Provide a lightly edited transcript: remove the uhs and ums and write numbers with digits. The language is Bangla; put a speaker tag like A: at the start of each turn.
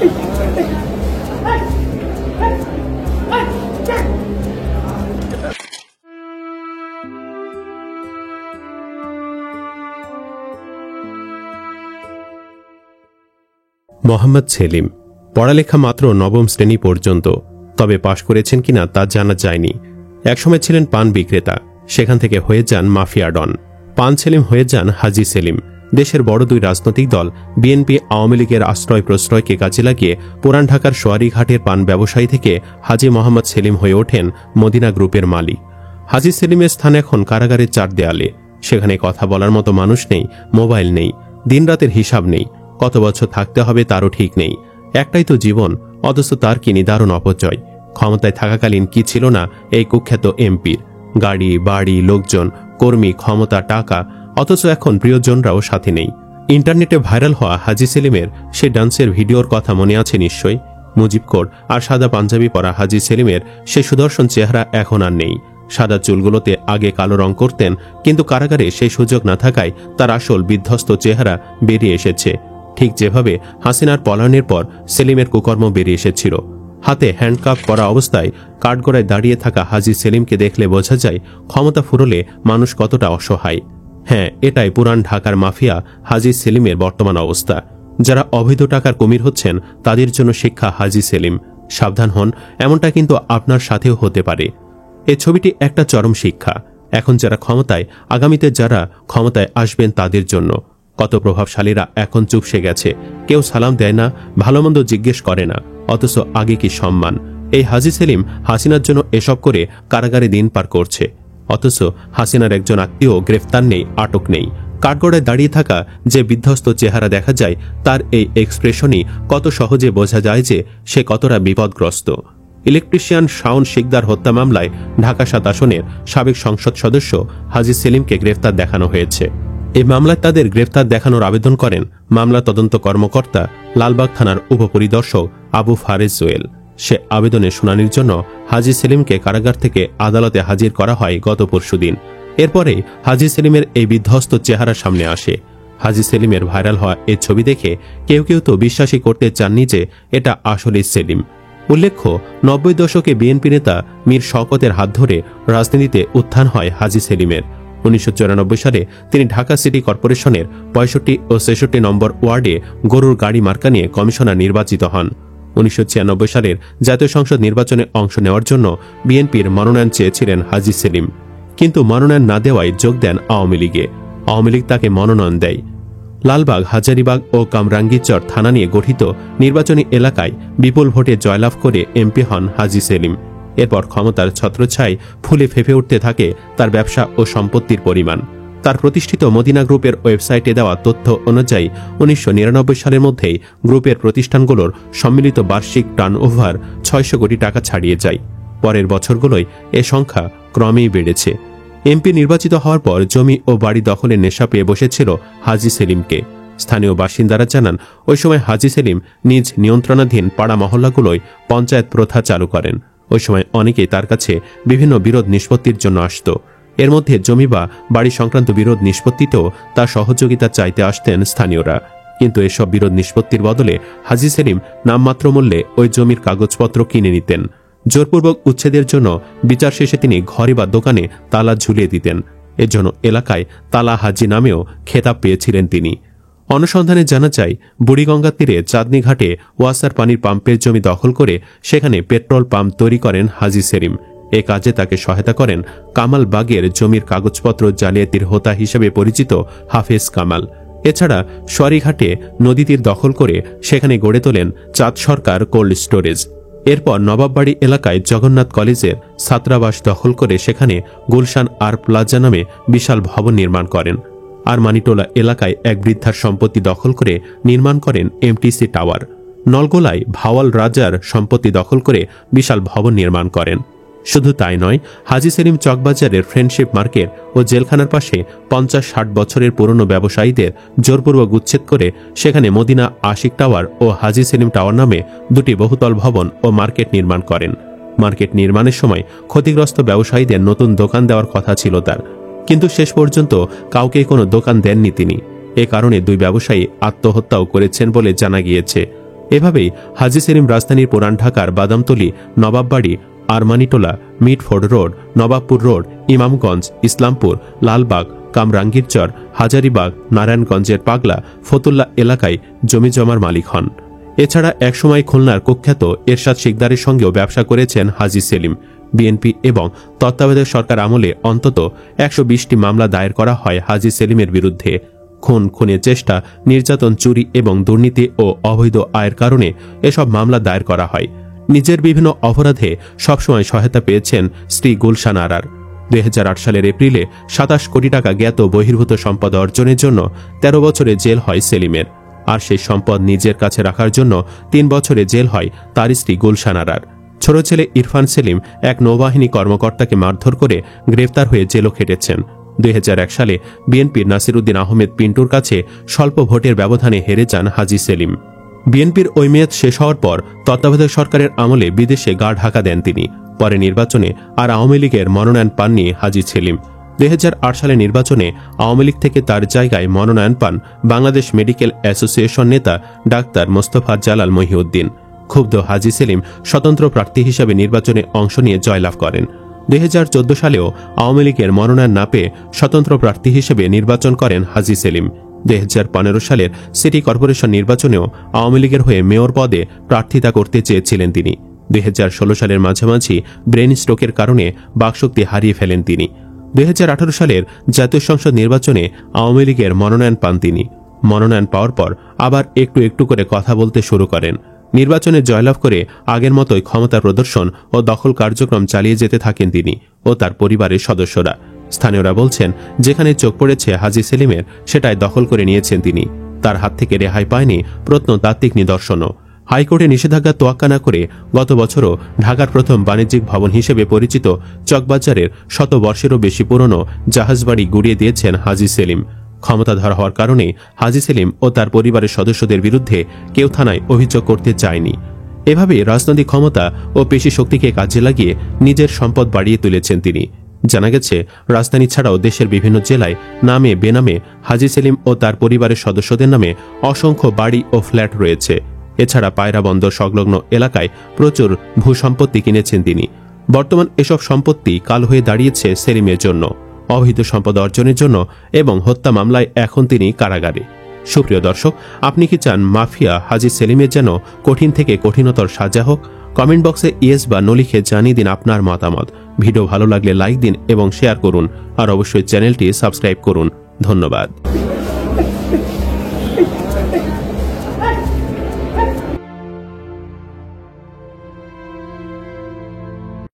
A: মোহাম্মদ সেলিম পড়ালেখা মাত্র নবম শ্রেণী পর্যন্ত, তবে পাশ করেছেন কিনা তা জানা যায়নি। একসময় ছিলেন পান বিক্রেতা, সেখান থেকে হয়ে যান মাফিয়া ডন। পান সেলিম হয়ে যান হাজি সেলিম। দেশের বড় দুই রাজনৈতিক দল বিএনপি আওয়ামী লীগের আশ্রয় প্রশ্রয়কে কাজে লাগিয়ে পুরান ঢাকার সোয়ারীঘাটের পান ব্যবসায়ী থেকে হাজি মোহাম্মদ সেলিম হয়ে ওঠেন মদিনা গ্রুপের মালিক। হাজি সেলিমের স্থান এখন কারাগারের চার দেয়ালে। সেখানে কথা বলার মতো মানুষ নেই, মোবাইল নেই, দিনরাতের হিসাব নেই, কত বছর থাকতে হবে তারও ঠিক নেই। একটাই তো জীবন, অথচ তার কি নিদারুণ অপচয়। ক্ষমতায় থাকাকালীন কি ছিল না এই কুখ্যাত এমপির? গাড়ি, বাড়ি, লোকজন, কর্মী, ক্ষমতা, টাকা, অথচ এখন প্রিয়জনরাও সাথে নেই। ইন্টারনেটে ভাইরাল হওয়া হাজি সেলিমের সে ডান্সের ভিডিওর কথা মনে আছে নিশ্চয়ই। মুজিব কোট আর সাদা পাঞ্জাবি পরা হাজি সেলিমের সে সুদর্শন চেহারা এখন আর নেই। সাদা চুলগুলোতে আগে কালো রং করতেন, কিন্তু কারাগারে সেই সুযোগ না থাকায় তার আসল বিধ্বস্ত চেহারা বেরিয়ে এসেছে। ঠিক যেভাবে হাসিনার পলায়নের পর সেলিমের কুকর্ম বেরিয়ে এসেছিল। হাতে হ্যান্ডকাপ করা অবস্থায় কাঠগড়ায় দাঁড়িয়ে থাকা হাজি সেলিমকে দেখলে বোঝা যায় ক্ষমতা ফুরলে মানুষ কতটা অসহায়। হ্যাঁ, এটাই পুরান ঢাকার মাফিয়া হাজি সেলিমের বর্তমান অবস্থা। যারা অবৈধ টাকার কুমির হচ্ছেন তাদের জন্য শিক্ষা হাজি সেলিম। সাবধান হন, এমনটা কিন্তু আপনার সাথেও হতে পারে। এই ছবিটি একটা চরম শিক্ষা। এখন যারা ক্ষমতায়, আগামীতে যারা ক্ষমতায় আসবেন তাদের জন্য। কত প্রভাবশালীরা এখন চুপসে গেছে, কেউ সালাম দেয় না, ভালোমন্দ জিজ্ঞেস করে না, অথচ আগে কি সম্মান। এই হাজি সেলিম হাসিনার জন্য এসব করে কারাগারে দিন পার করছে, অথচ হাসিনার একজন আত্মীয় গ্রেফতার নেই, আটক নেই। কাঠগড়ায় দাঁড়িয়ে থাকা যে বিধ্বস্ত চেহারা দেখা যায়, তার এই এক্সপ্রেশনই কত সহজে বোঝা যায় যে সে কতটা বিপদগ্রস্ত। ইলেকট্রিশিয়ান শাওন শিকদার হত্যা মামলায় ঢাকা ৭ আসনের সাবেক সংসদ সদস্য হাজি সেলিমকে গ্রেফতার দেখানো হয়েছে। এই মামলায় তাদের গ্রেফতার দেখানোর আবেদন করেন মামলা তদন্ত কর্মকর্তা লালবাগ থানার উপপরিদর্শক আবু ফারেজ জোয়েল। সে আবেদনের শুনানির জন্য হাজি সেলিমকে কারাগার থেকে আদালতে হাজির করা হয় গত পরশুদিন। এরপরে হাজি সেলিমের এই বিধ্বস্ত চেহারা সামনে আসে। হাজি সেলিমের ভাইরাল হওয়া এই ছবি দেখে কেউ কেউ তো বিশ্বাসই করতে চাননি যে এটা আসলেই সেলিম। উল্লেখ্য, ৯০ দশকে বিএনপি নেতা মীর শওকতের হাত ধরে রাজনীতিতে উত্থান হয় হাজি সেলিমের। ১৯৯৪ সালে তিনি ঢাকা সিটি কর্পোরেশনের ৬৫ ও ৬৬ নম্বর ওয়ার্ডে গরুর গাড়ি মার্কা নিয়ে কমিশনার নির্বাচিত হন। ১৯৯৬ সালের জাতীয় সংসদ নির্বাচনে অংশ নেওয়ার জন্য বিএনপির মনোনয়ন চেয়েছিলেন হাজি সেলিম, কিন্তু মনোনয়ন না দেওয়ায় যোগ দেন আওয়ামী লীগে। আওয়ামী লীগ তাকে মনোনয়ন দেয়। লালবাগ, হাজারীবাগ ও কামরাঙ্গীরচর থানা নিয়ে গঠিত নির্বাচনী এলাকায় বিপুল ভোটে জয়লাভ করে এমপি হন হাজি সেলিম। এরপর ক্ষমতার ছত্রছায়ায় ফুলে ফেঁপে উঠতে থাকে তার ব্যবসা ও সম্পত্তির পরিমাণ। তার প্রতিষ্ঠিত মদিনা গ্রুপের ওয়েবসাইটে দেওয়া তথ্য অনুযায়ী ১৯৯৯ সালের মধ্যেই গ্রুপের প্রতিষ্ঠানগুলোর সম্মিলিত বার্ষিক টার্নওভার ৬০০ কোটি টাকা ছাড়িয়ে যায়। পরের বছরগুলোয় এ সংখ্যা ক্রমেই বেড়েছে। এমপি নির্বাচিত হওয়ার পর জমি ও বাড়ি দখলের নেশা পেয়ে বসেছিল হাজি সেলিমকে। স্থানীয় বাসিন্দারা জানান, ওই সময় হাজি সেলিম নিজ নিয়ন্ত্রণাধীন পাড়া মহল্লাগুলোয় পঞ্চায়েত প্রথা চালু করেন। ওই সময় অনেকেই তার কাছে বিভিন্ন বিরোধ নিষ্পত্তির জন্য আসত। এর মধ্যে জমি বা বাড়ি সংক্রান্ত বিরোধ নিষ্পত্তিতেও তার সহযোগিতা চাইতে আসতেন স্থানীয়রা। কিন্তু এসব বিরোধ নিষ্পত্তির বদলে হাজি সেলিম নামমাত্র মূল্যে ওই জমির কাগজপত্র কিনে নিতেন। জোরপূর্বক উচ্ছেদের জন্য বিচার শেষে তিনি ঘরে বা দোকানে তালা ঝুলিয়ে দিতেন। এর জন্য এলাকায় তালা হাজি নামেও খেতাব পেয়েছিলেন তিনি। অনুসন্ধানে জানা যায়, বুড়িগঙ্গা তীরে চাঁদনী ঘাটে ওয়াসার পানির পাম্পের জমি দখল করে সেখানে পেট্রোল পাম্প তৈরি করেন হাজি সেলিম। এ কাজে তাকে সহায়তা করেন কামাল বাগের জমির কাগজপত্র জালিয়াতির হোতা হিসেবে পরিচিত হাফেজ কামাল। এছাড়া সোয়ারীঘাটে নদী তীর দখল করে সেখানে গড়ে তোলেন চাঁদ সরকার কোল্ড স্টোরেজ। এরপর নবাববাড়ি এলাকায় জগন্নাথ কলেজের ছাত্রাবাস দখল করে সেখানে গুলশান আর প্লাজা নামে বিশাল ভবন নির্মাণ করেন। আর মানিটোলা এলাকায় এক বৃদ্ধার সম্পত্তি দখল করে নির্মাণ করেন এমটিসি টাওয়ার। নলগোলায় ভাওয়াল রাজার সম্পত্তি দখল করে বিশাল ভবন নির্মাণ করেন। শুধু তাই নয়, হাজি সেলিম চকবাজারের ফ্রেন্ডশিপ মার্কেট ও জেলখানার পাশে ৫০-৬০ বছরের পুরনো ব্যবসায়ীদের জোরপূর্বক উচ্ছেদ করে সেখানে মদিনা আশিক টাওয়ার ও হাজি সেলিম টাওয়ার নামে দুটি বহুতল ভবন ও মার্কেট নির্মাণ করেন। মার্কেট নির্মাণের সময় ক্ষতিগ্রস্ত ব্যবসায়ীদের নতুন দোকান দেওয়ার কথা ছিল তার, কিন্তু শেষ পর্যন্ত কাউকেই কোনো দোকান দেননি তিনি। এ কারণে দুই ব্যবসায়ী আত্মহত্যাও করেছেন বলে জানা গিয়েছে। এভাবেই হাজী সেলিম রাজধানীর পুরান ঢাকার Badamtali, Nawabbari, Armanitola, Mitford road, Nawabpur road, Imamganj, Islampur, Lalbagh, Kamrangirchar, Hazaribagh, নারায়ণগঞ্জের পাগলা, ফতুল্লা এলাকায় জমিজমার মালিক হন। এছাড়া একসময় খুলনার কুখ্যাত এরশাদ শিকদারের সঙ্গেও ব্যবসা করেছেন হাজী সেলিম। বিএনপি এবং তত্ত্বাবধায়ক সরকার আমলে অন্তত ১২০টি মামলা দায়ের করা হয় হাজী সেলিমের বিরুদ্ধে। খুন, খুনের চেষ্টা, নির্যাতন, চুরি এবং দুর্নীতি ও অবৈধ আয়ের কারণে এসব মামলা দায়ের করা হয়। নিজের বিভিন্ন অপরাধে সবসময় সহায়তা পেয়েছেন স্ত্রী গুলশান আরার। ২০০৮ সালের এপ্রিলে ২৭ কোটি টাকা জ্ঞাত বহির্ভূত সম্পদ অর্জনের জন্য ১৩ বছরে জেল হয় সেলিমের। আর সেই সম্পদ নিজের কাছে রাখার জন্য ৩ বছরে জেল হয় তার স্ত্রী গুলশান আরার। ছোট ছেলে ইরফান সেলিম এক নৌবাহিনী কর্মকর্তাকে মারধর করে গ্রেফতার হয়ে জেলও খেটেছেন। ২০০১ সালে বিএনপির নাসিরউদ্দিন আহমেদ পিন্টুর কাছে স্বল্প ভোটের ব্যবধানে হেরে যান হাজী সেলিম। বিএনপির ওই মেয়াদ শেষ হওয়ার পর তত্ত্বাবধায়ক সরকারের আমলে বিদেশে গা ঢাকা দেন তিনি। পরে নির্বাচনে আর আওয়ামী লীগের মনোনয়ন পাননি হাজী সেলিম। ২০০৮ সালে নির্বাচনে আওয়ামী লীগ থেকে তার জায়গায় মনোনয়ন পান বাংলাদেশ মেডিকেল অ্যাসোসিয়েশন নেতা ডাক্তার মোস্তফা জালাল মহিউদ্দিন। ক্ষুব্ধ হাজী সেলিম স্বতন্ত্র প্রার্থী হিসেবে নির্বাচনে অংশ নিয়ে জয়লাভ করেন। ২০১৪ সালেও আওয়ামী লীগের মনোনয়ন না পেয়ে স্বতন্ত্র প্রার্থী হিসেবে নির্বাচন করেন হাজী সেলিম। ২০১৫ সালের সিটি কর্পোরেশন নির্বাচনেও আওয়ামী লীগের হয়ে মেয়র পদে প্রার্থিতা করতে চেয়েছিলেন তিনি। ২০১৬ সালের মাঝামাঝি ব্রেন স্ট্রোকের কারণে বাকশক্তি হারিয়ে ফেলেন তিনি। ২০১৮ সালের জাতীয় সংসদ নির্বাচনে আওয়ামী লীগের মনোনয়ন পান তিনি। মনোনয়ন পাওয়ার পর আবার একটু একটু করে কথা বলতে শুরু করেন। নির্বাচনে জয়লাভ করে আগের মতোই ক্ষমতা প্রদর্শন ও দখল কার্যক্রম চালিয়ে যেতে থাকেন তিনি ও তার পরিবারের সদস্যরা। স্থানীয়রা বলছেন, যেখানে চোখ পড়েছে হাজী সেলিমের সেটাই দখল করে নিয়েছেন তিনি। তার হাত থেকে রেহাই পায়নি প্রত্নতাত্ত্বিক নিদর্শনও। হাইকোর্টে নিষেধাজ্ঞা তোয়াক্কা না করে গত বছরও ঢাকার প্রথম বাণিজ্যিক ভবন হিসেবে পরিচিত চকবাজারের ১০০ বর্ষেরও বেশি পুরনো জাহাজবাড়ি গুড়িয়ে দিয়েছেন হাজী সেলিম। ক্ষমতাধর হওয়ার কারণে হাজী সেলিম ও তার পরিবারের সদস্যদের বিরুদ্ধে কেউ থানায় অভিযোগ করতে চায়নি। এভাবে রাজনৈতিক ক্ষমতা ও পেশি শক্তিকে কাজে লাগিয়ে নিজের সম্পদ বাড়িয়ে তুলেছেন তিনি। জানা গেছে, রাজধানী ছাড়াও দেশের বিভিন্ন জেলায় নামে বেনামে হাজী সেলিম ও তার পরিবারের সদস্যদের নামে অসংখ্য বাড়ি ও ফ্ল্যাট রয়েছে। এছাড়া পায়রা বন্দর সংলগ্ন এলাকায় প্রচুর ভূসম্পত্তি কিনেছেন তিনি। বর্তমান এসব সম্পত্তি কাল হয়ে দাঁড়িয়েছে সেলিমের জন্য, অবৈধ সম্পদ অর্জনের জন্য এবং হত্যা মামলায় এখন তিনি কারাগারে। সুপ্রিয় দর্শক, আপনি কি চান মাফিয়া হাজী সেলিমের যেন কঠিন থেকে কঠিনতর সাজা হোক? কমেন্ট বক্সে ইয়েস বা নো লিখে জানিয়ে দিন আপনার মতামত। ভিডিও ভালো লাগলে লাইক দিন এবং শেয়ার করুন, আর অবশ্যই চ্যানেলটি সাবস্ক্রাইব করুন। ধন্যবাদ।